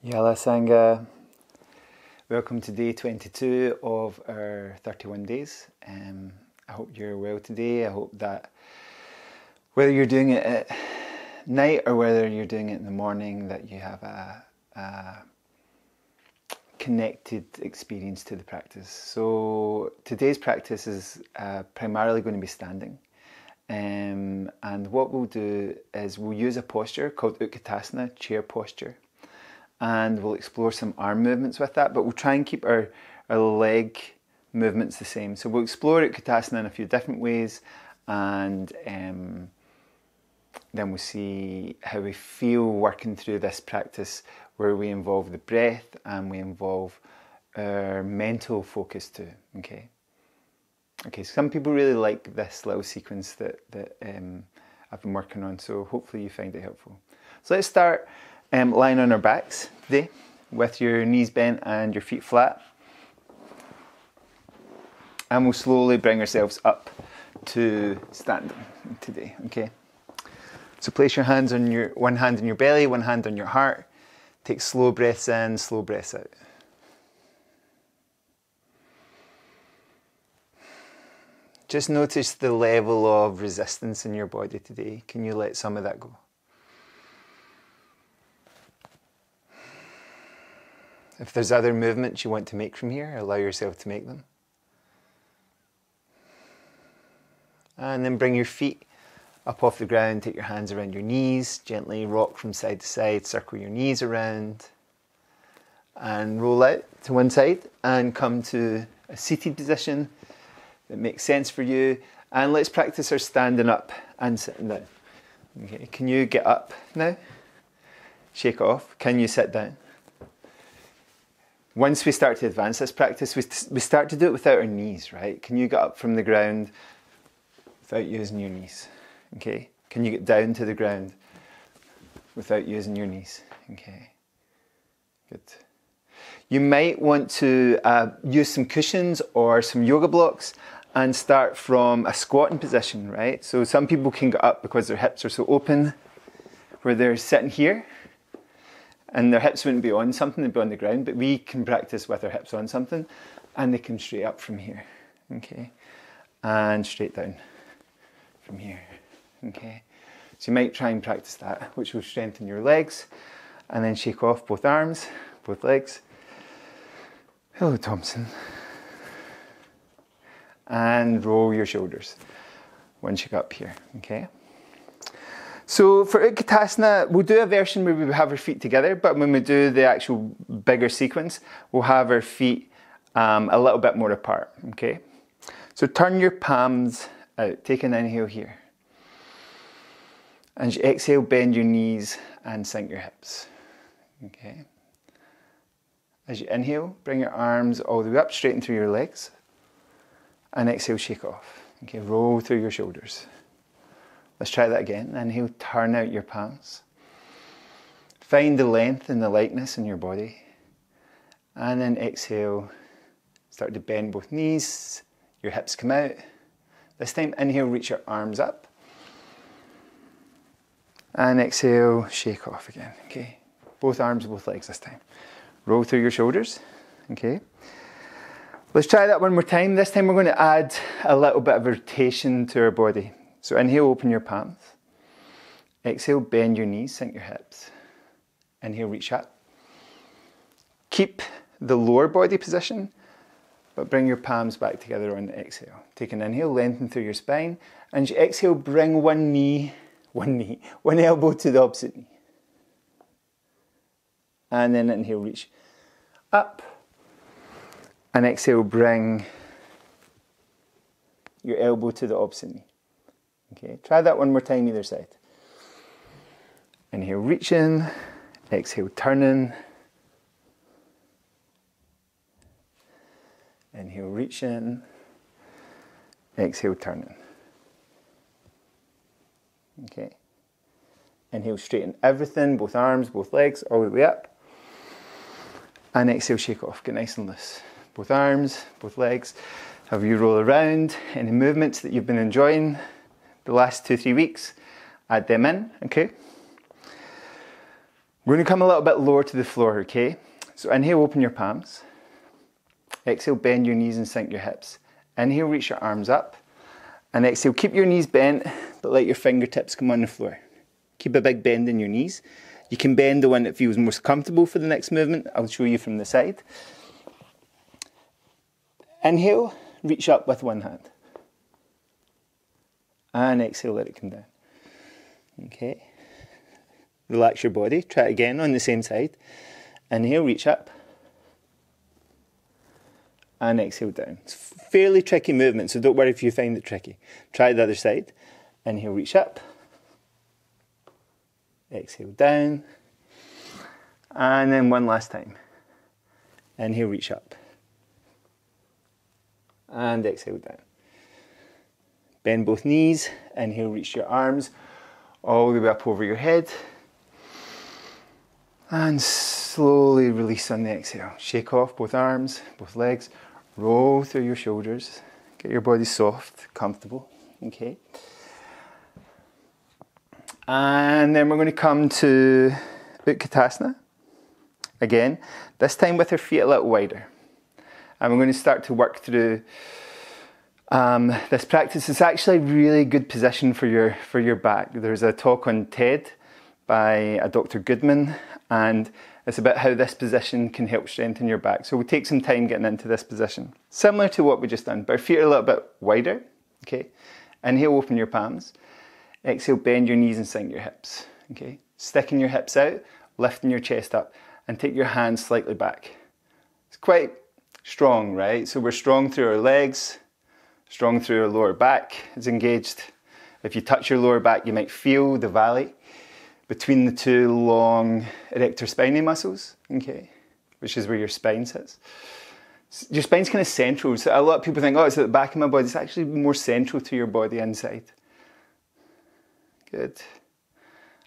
Yala Sangha, welcome to day 22 of our 31 days. I hope you're well today. I hope that whether you're doing it at night or whether you're doing it in the morning, that you have a connected experience to the practice. So today's practice is primarily going to be standing. And what we'll do is we'll use a posture called Utkatasana, chair posture. And we'll explore some arm movements with that, but we'll try and keep our leg movements the same. So we'll explore Utkatasana in a few different ways, and then we'll see how we feel working through this practice where we involve the breath and we involve our mental focus too. Okay, so some people really like this little sequence that I've been working on, so hopefully you find it helpful. So let's start lying on our backs today with your knees bent and your feet flat, and we'll slowly bring ourselves up to standing today. Okay, so place your hands on one hand on your belly, one hand on your heart. Take slow breaths in, slow breaths out. Just notice the level of resistance in your body today. Can you let some of that go? If there's other movements you want to make from here, allow yourself to make them. And then bring your feet up off the ground, take your hands around your knees, gently rock from side to side, circle your knees around, and roll out to one side and come to a seated position that makes sense for you. And let's practice our standing up and sitting down. Okay, can you get up now? Shake off. Can you sit down? Once we start to advance this practice, we start to do it without our knees, right? Can you get up from the ground without using your knees? Okay. Can you get down to the ground without using your knees? Okay. Good. You might want to use some cushions or some yoga blocks and start from a squatting position, right? So some people can get up because their hips are so open, where they're sitting here, and their hips wouldn't be on something, they'd be on the ground, but we can practice with our hips on something, and they come straight up from here, okay? And straight down from here, okay? So you might try and practice that, which will strengthen your legs, and then shake off both arms, both legs. Hello, Thompson. And roll your shoulders. One shake up here, okay? So for Utkatasana, we'll do a version where we have our feet together, but when we do the actual bigger sequence, we'll have our feet a little bit more apart, okay? So turn your palms out, take an inhale here. And as you exhale, bend your knees and sink your hips, okay? As you inhale, bring your arms all the way up, straighten through your legs. And exhale, shake off, okay? Roll through your shoulders. Let's try that again. Inhale, turn out your palms. Find the length and the lightness in your body. And then exhale, start to bend both knees, your hips come out. This time, inhale, reach your arms up. And exhale, shake off again, okay? Both arms, both legs this time. Roll through your shoulders, okay? Let's try that one more time. This time we're going to add a little bit of rotation to our body. So inhale, open your palms. Exhale, bend your knees, sink your hips. Inhale, reach up. Keep the lower body position, but bring your palms back together on the exhale. Take an inhale, lengthen through your spine. And as you exhale, bring one elbow to the opposite knee. And then inhale, reach up. And exhale, bring your elbow to the opposite knee. Okay, try that one more time either side. Inhale, reach in. Exhale, turn in. Inhale, reach in. Exhale, turn in. Okay. Inhale, straighten everything, both arms, both legs, all the way up. And exhale, shake off. Get nice and loose. Both arms, both legs. Have you roll around. Any movements that you've been enjoying the last 2-3 weeks, add them in, okay? We're going to come a little bit lower to the floor, okay? So inhale, open your palms. Exhale, bend your knees and sink your hips. Inhale, reach your arms up. And exhale, keep your knees bent, but let your fingertips come on the floor. Keep a big bend in your knees. You can bend the one that feels most comfortable for the next movement. I'll show you from the side. Inhale, reach up with one hand. And exhale, let it come down. Okay. Relax your body. Try it again on the same side. Inhale, reach up. And exhale down. It's a fairly tricky movement, so don't worry if you find it tricky. Try the other side. Inhale, reach up. Exhale down. And then one last time. Inhale, reach up. And exhale down. Bend both knees. Inhale, reach your arms all the way up over your head. And slowly release on the exhale. Shake off both arms, both legs. Roll through your shoulders. Get your body soft, comfortable. Okay. And then we're going to come to Utkatasana. Again, this time with our feet a little wider. And we're going to start to work through this practice. It's actually a really good position for your back. There's a talk on TED by a Dr. Goodman, and it's about how this position can help strengthen your back. So we'll take some time getting into this position. Similar to what we just done, but our feet are a little bit wider. Okay. Inhale, open your palms. Exhale, bend your knees and sink your hips. Okay. Sticking your hips out, lifting your chest up, and take your hands slightly back. It's quite strong, right? So we're strong through our legs, strong through our lower back. It's engaged. If you touch your lower back, you might feel the valley between the two long erector spinae muscles, okay, which is where your spine sits. Your spine's kind of central. So a lot of people think, oh, it's at the back of my body. It's actually more central to your body inside. Good.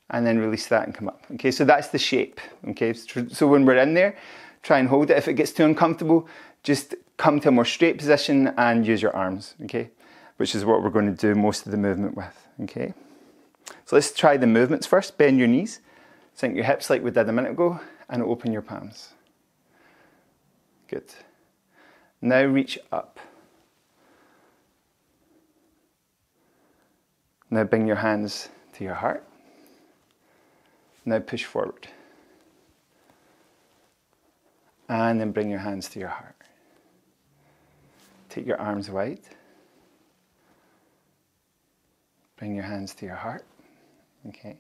And then release that and come up. Okay, so that's the shape. Okay, so when we're in there, try and hold it. If it gets too uncomfortable, just come to a more straight position and use your arms, okay, which is what we're going to do most of the movement with, okay. So let's try the movements first. Bend your knees, sink your hips like we did a minute ago, and open your palms. Good. Now reach up. Now bring your hands to your heart. Now push forward. And then bring your hands to your heart. Take your arms wide. Bring your hands to your heart. Okay.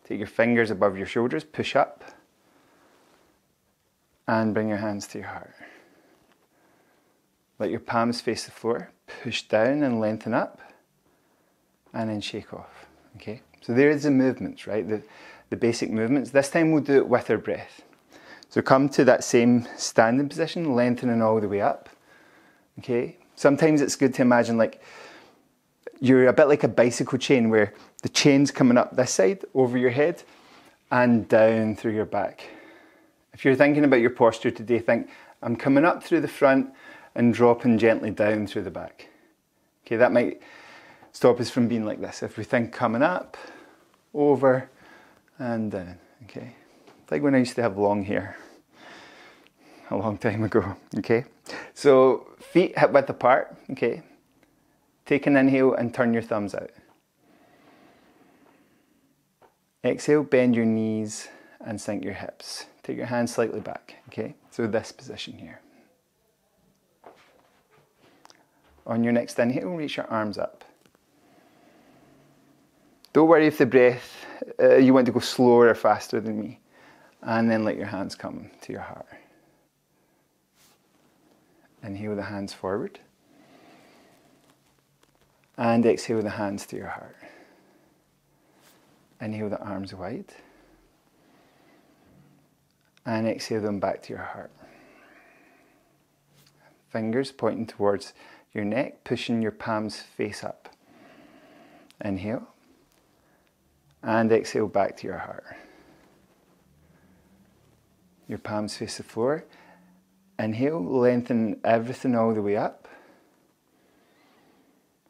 Take your fingers above your shoulders, push up. And bring your hands to your heart. Let your palms face the floor. Push down and lengthen up. And then shake off. Okay. So there is the movements, right? The basic movements. This time we'll do it with our breath. So come to that same standing position, lengthening all the way up. Okay. Sometimes it's good to imagine like you're a bit like a bicycle chain where the chain's coming up this side over your head and down through your back. If you're thinking about your posture today, think, I'm coming up through the front and dropping gently down through the back. Okay, that might stop us from being like this. If we think coming up, over and down. Okay, like when I used to have long hair a long time ago. Okay, so feet hip width apart. Okay, take an inhale and turn your thumbs out. Exhale, bend your knees and sink your hips. Take your hands slightly back. Okay, so this position here. On your next inhale, reach your arms up. Don't worry if the breath, you want to go slower or faster than me. And then let your hands come to your heart. Inhale the hands forward. And exhale the hands to your heart. Inhale the arms wide. And exhale them back to your heart. Fingers pointing towards your neck, pushing your palms face up. Inhale. And exhale back to your heart. Your palms face the floor. Inhale, lengthen everything all the way up.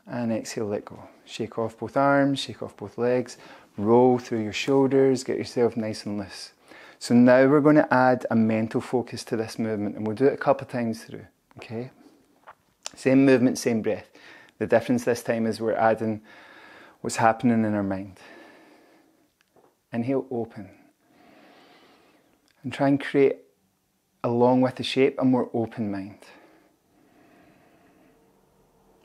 And exhale, let go. Shake off both arms, shake off both legs. Roll through your shoulders, get yourself nice and loose. So now we're going to add a mental focus to this movement, and we'll do it a couple of times through, okay? Same movement, same breath. The difference this time is we're adding what's happening in our mind. Inhale, open. And try and create, along with the shape, a more open mind.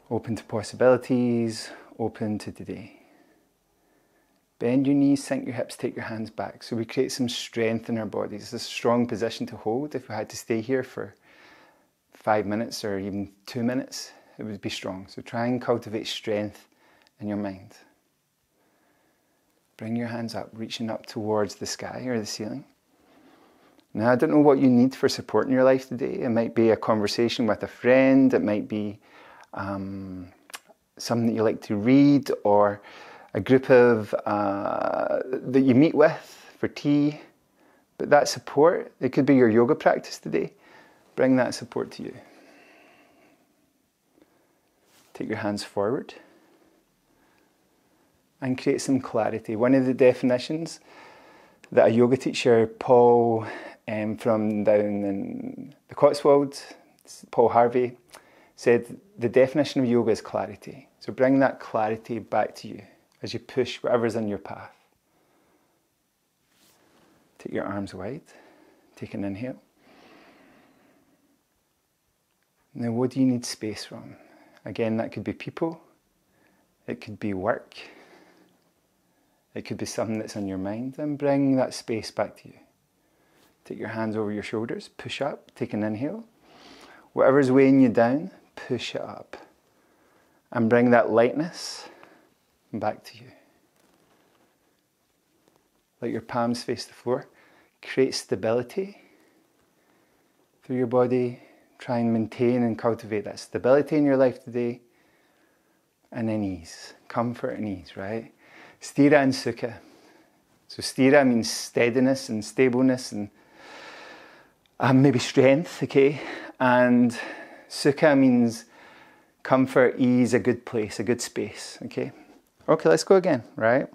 Open to possibilities, open to today. Bend your knees, sink your hips, take your hands back. So we create some strength in our bodies. It's a strong position to hold. If we had to stay here for 5 minutes or even 2 minutes, it would be strong. So try and cultivate strength in your mind. Bring your hands up, reaching up towards the sky or the ceiling. Now, I don't know what you need for support in your life today. It might be a conversation with a friend. It might be something that you like to read, or a group of that you meet with for tea. But that support, it could be your yoga practice today. Bring that support to you. Take your hands forward and create some clarity. One of the definitions that a yoga teacher, Paul, from down in the Cotswolds, Paul Harvey, said the definition of yoga is clarity. So bring that clarity back to you as you push whatever's in your path. Take your arms wide. Take an inhale. Now, what do you need space from? Again, that could be people. It could be work. It could be something that's on your mind. And bring that space back to you. Take your hands over your shoulders. Push up. Take an inhale. Whatever's weighing you down, push it up. And bring that lightness back to you. Let your palms face the floor. Create stability through your body. Try and maintain and cultivate that stability in your life today. And then ease. Comfort and ease, right? Sthira and Sukha. So sthira means steadiness and stableness and maybe strength, okay? And Sukha means comfort, ease, a good place, a good space, okay? Okay, let's go again, right?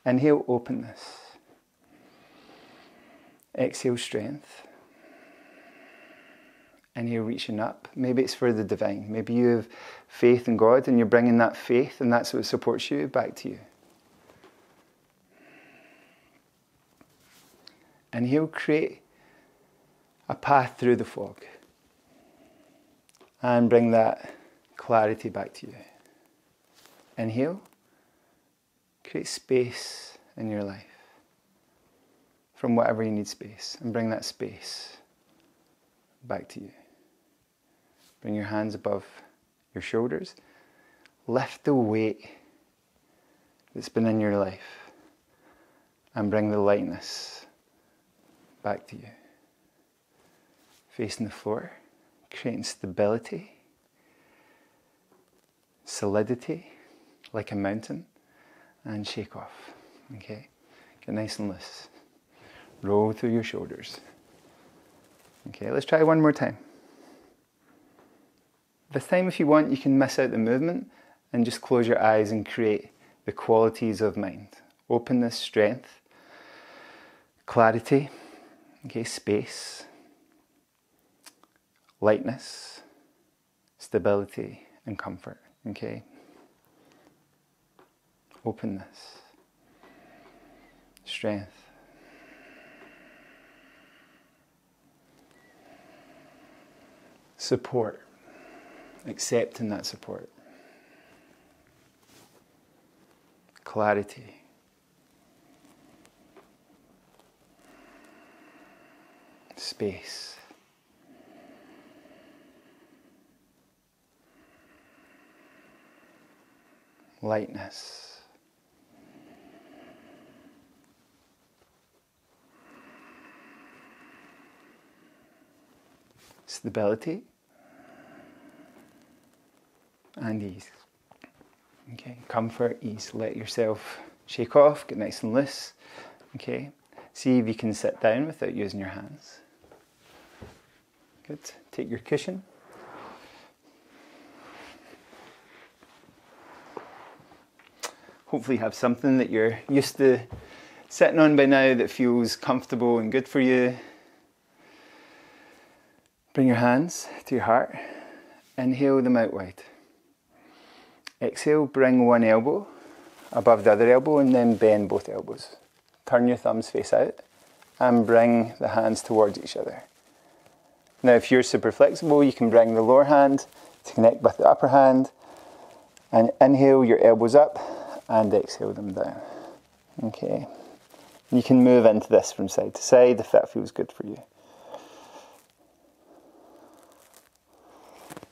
Inhale, openness. Exhale, strength. Inhale, reaching up. Maybe it's for the divine. Maybe you have faith in God and you're bringing that faith and that's what supports you back to you. Inhale, create a path through the fog. And bring that clarity back to you. Inhale, create space in your life from whatever you need space, and bring that space back to you. Bring your hands above your shoulders. Lift the weight that's been in your life and bring the lightness back to you. Facing the floor, creating stability, solidity, like a mountain, and shake off, okay? Get nice and loose. Roll through your shoulders. Okay, let's try one more time. This time, if you want, you can miss out the movement and just close your eyes and create the qualities of mind. Openness, strength, clarity, okay, space, lightness, stability, and comfort, okay? Openness, strength, support, accepting that support, clarity, space, lightness, stability, and ease. Okay, comfort, ease. Let yourself shake off, get nice and loose. Okay, see if you can sit down without using your hands. Good. Take your cushion. Hopefully you have something that you're used to sitting on by now that feels comfortable and good for you. Bring your hands to your heart. Inhale them out wide. Exhale, bring one elbow above the other elbow and then bend both elbows. Turn your thumbs face out and bring the hands towards each other. Now if you're super flexible, you can bring the lower hand to connect with the upper hand and inhale your elbows up and exhale them down. Okay. You can move into this from side to side if that feels good for you.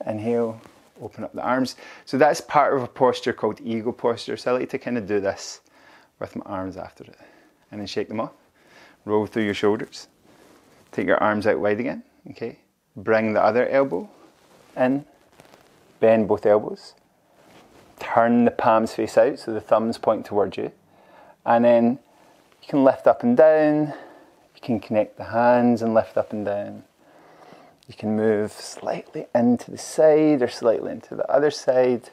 Inhale, open up the arms. So that's part of a posture called eagle posture. So I like to kind of do this with my arms after it. And then shake them off. Roll through your shoulders. Take your arms out wide again. Okay. Bring the other elbow in. Bend both elbows. Turn the palms face out so the thumbs point towards you. And then you can lift up and down. You can connect the hands and lift up and down. You can move slightly into the side or slightly into the other side.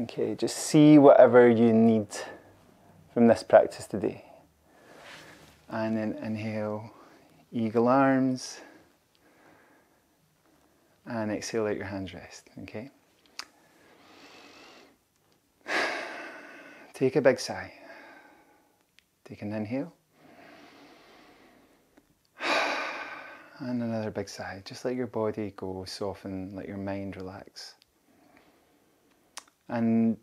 Okay, just see whatever you need from this practice today. And then inhale, eagle arms. And exhale, let your hands rest, okay? Take a big sigh. Take an inhale. And another big sigh. Just let your body go, soften, let your mind relax. And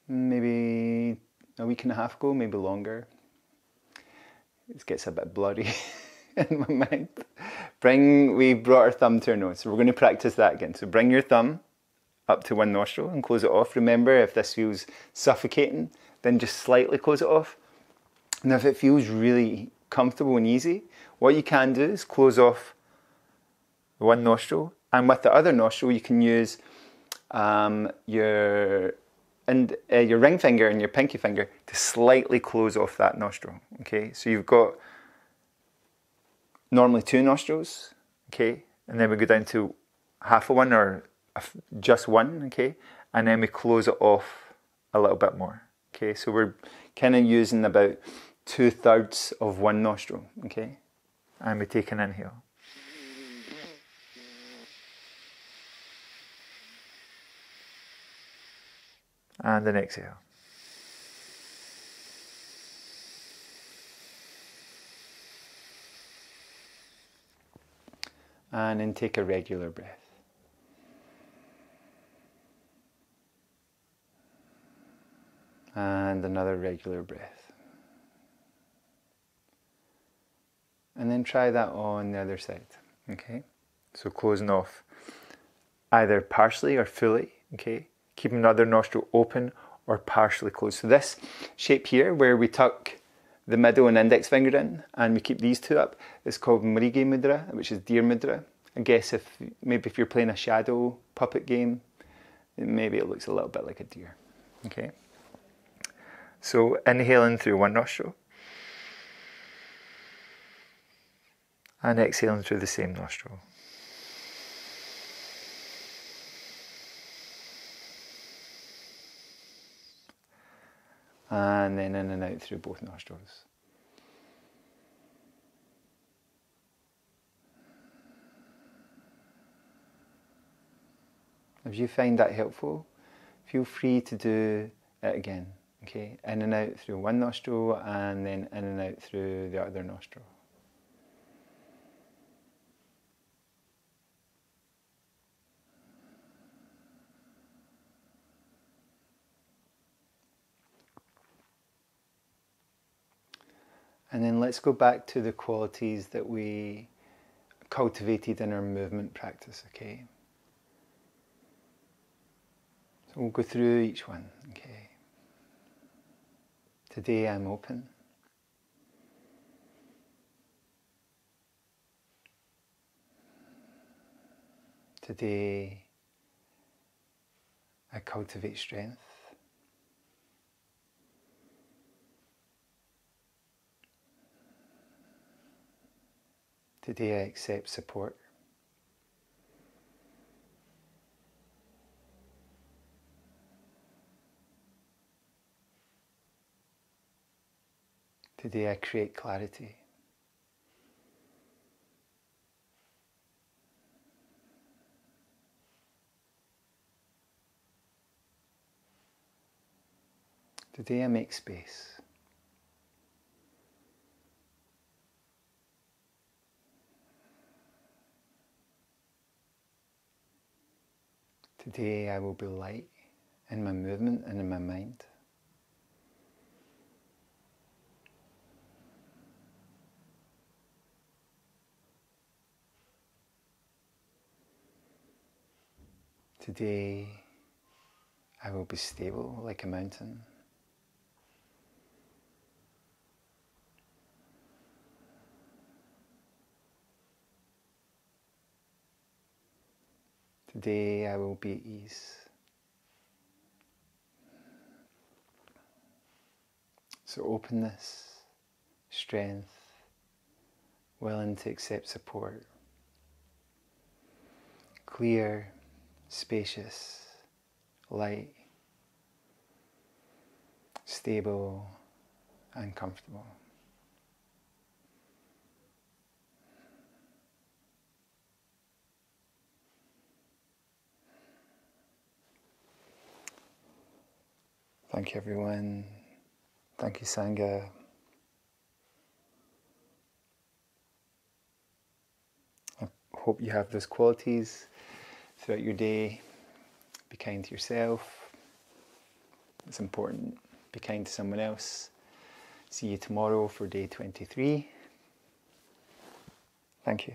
maybe a week and a half ago, maybe longer, it gets a bit blurry in my mind. We brought our thumb to our nose, so we're going to practice that again. So bring your thumb up to one nostril and close it off. Remember, if this feels suffocating, then just slightly close it off. And if it feels really comfortable and easy, what you can do is close off one nostril, and with the other nostril you can use your ring finger and your pinky finger to slightly close off that nostril. Okay, so you've got normally two nostrils, okay, and then we go down to half of one or just one, okay, and then we close it off a little bit more. Okay, so we're kind of using about 2/3 of one nostril, okay? And we take an inhale. And an exhale. And then take a regular breath. And another regular breath. And then try that on the other side, okay? So closing off either partially or fully, okay? Keeping another nostril open or partially closed. So this shape here, where we tuck the middle and index finger in and we keep these two up, is called Mrige Mudra, which is deer mudra. I guess if you're playing a shadow puppet game, maybe it looks a little bit like a deer, okay? So inhaling through one nostril. And exhaling through the same nostril. And then in and out through both nostrils. If you find that helpful, feel free to do it again. Okay, in and out through one nostril and then in and out through the other nostril. And then let's go back to the qualities that we cultivated in our movement practice, okay? So we'll go through each one, okay? Today I'm open. Today I cultivate strength. Today I accept support. Today I create clarity. Today I make space. Today I will be light in my movement and in my mind. Today I will be stable like a mountain. Today I will be at ease. So openness, strength, willing to accept support, clear, spacious, light, stable and comfortable. Thank you everyone. Thank you Sangha. I hope you have those qualities throughout your day. Be kind to yourself. It's important. Be kind to someone else. See you tomorrow for day 23. Thank you.